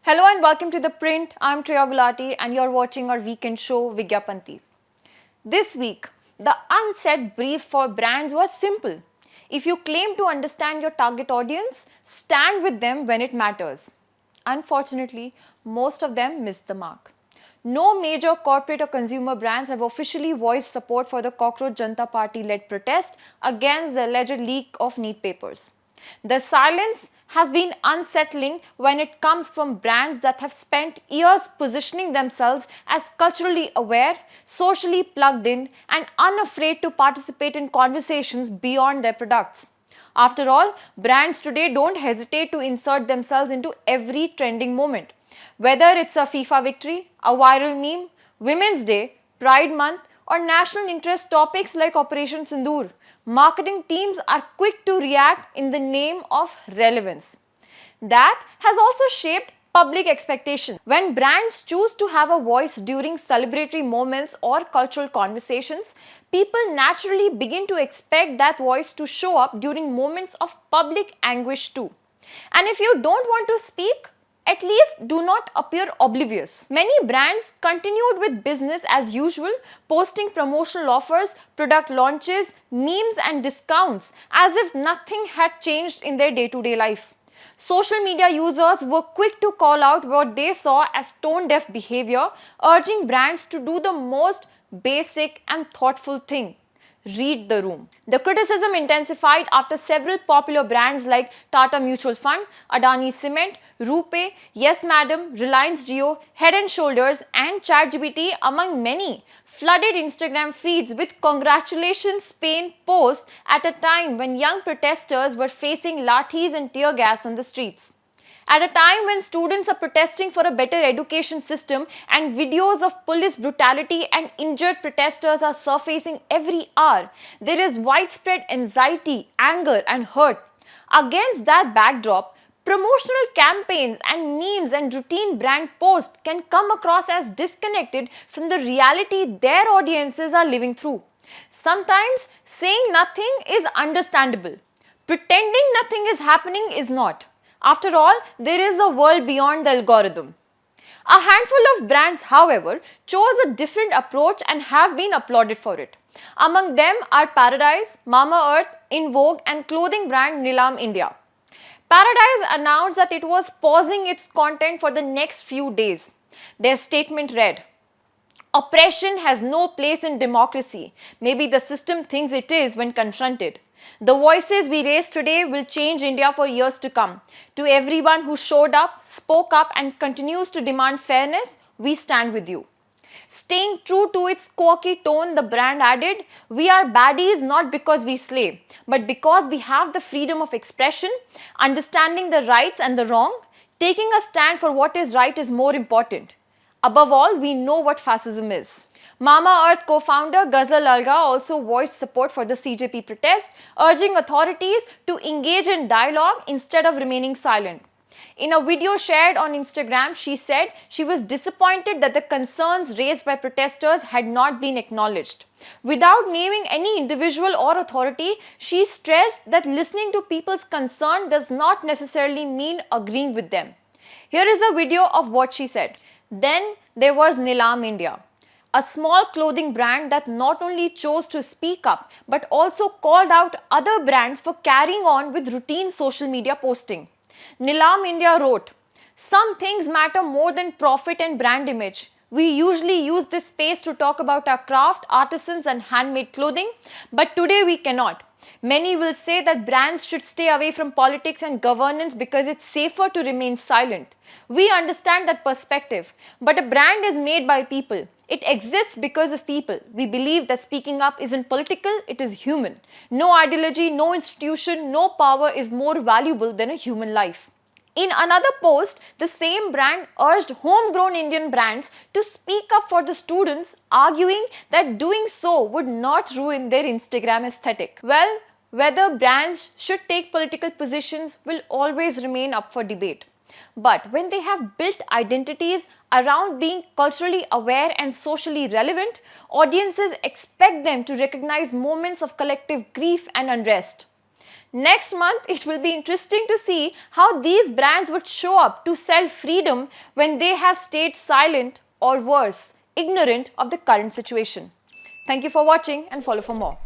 Hello and welcome to ThePrint. I'm Triya Gulati and you're watching our weekend show Vigyapanti. This week, the unsaid brief for brands was simple. If you claim to understand your target audience, stand with them when it matters. Unfortunately, most of them missed the mark. No major corporate or consumer brands have officially voiced support for the Cockroach Janta Party led protest against the alleged leak of NEET papers. The silence has been unsettling when it comes from brands that have spent years positioning themselves as culturally aware, socially plugged in, and unafraid to participate in conversations beyond their products. After all, brands today don't hesitate to insert themselves into every trending moment. Whether it's a FIFA victory, a viral meme, Women's Day, Pride Month, or national interest topics like Operation Sindoor, marketing teams are quick to react in the name of relevance. That has also shaped public expectation. When brands choose to have a voice during celebratory moments or cultural conversations, people naturally begin to expect that voice to show up during moments of public anguish too. And if you don't want to speak, at least do not appear oblivious. Many brands continued with business as usual, posting promotional offers, product launches, memes and discounts as if nothing had changed in their day-to-day life. Social media users were quick to call out what they saw as tone-deaf behavior, urging brands to do the most basic and thoughtful thing: read the room. The criticism intensified after several popular brands like Tata Mutual Fund, Adani Cement, RuPay, Yes Madam, Reliance Jio, Head and Shoulders and ChatGPT among many flooded Instagram feeds with congratulations Spain posts at a time when young protesters were facing lathis and tear gas on the streets. At a time when students are protesting for a better education system and videos of police brutality and injured protesters are surfacing every hour, there is widespread anxiety, anger and hurt. Against that backdrop, promotional campaigns and memes and routine brand posts can come across as disconnected from the reality their audiences are living through. Sometimes saying nothing is understandable. Pretending nothing is happening is not. After all, there is a world beyond the algorithm. A handful of brands, however, chose a different approach and have been applauded for it. Among them are Paradise, Mama Earth, In Vogue and clothing brand Nilam India. Paradise announced that it was pausing its content for the next few days. Their statement read, "Oppression has no place in democracy. Maybe the system thinks it is when confronted. The voices we raise today will change India for years to come. To everyone who showed up, spoke up and continues to demand fairness, we stand with you." Staying true to its quirky tone, the brand added, "We are baddies not because we slay, but because we have the freedom of expression, understanding the rights and the wrong. Taking a stand for what is right is more important. Above all, we know what fascism is." Mama Earth co-founder Ghazal Alga also voiced support for the CJP protest, urging authorities to engage in dialogue instead of remaining silent. In a video shared on Instagram, she said she was disappointed that the concerns raised by protesters had not been acknowledged. Without naming any individual or authority, she stressed that listening to people's concern does not necessarily mean agreeing with them. Here is a video of what she said. Then there was Nilam India, a small clothing brand that not only chose to speak up but also called out other brands for carrying on with routine social media posting. Nilam India wrote, "Some things matter more than profit and brand image. We usually use this space to talk about our craft, artisans and handmade clothing, but today we cannot. Many will say that brands should stay away from politics and governance because it's safer to remain silent. We understand that perspective, but a brand is made by people. It exists because of people. We believe that speaking up isn't political, it is human. No ideology, no institution, no power is more valuable than a human life." In another post, the same brand urged homegrown Indian brands to speak up for the students, arguing that doing so would not ruin their Instagram aesthetic. Well, whether brands should take political positions will always remain up for debate. But when they have built identities around being culturally aware and socially relevant, audiences expect them to recognize moments of collective grief and unrest. Next month, it will be interesting to see how these brands would show up to sell freedom when they have stayed silent or worse, ignorant of the current situation. Thank you for watching and follow for more.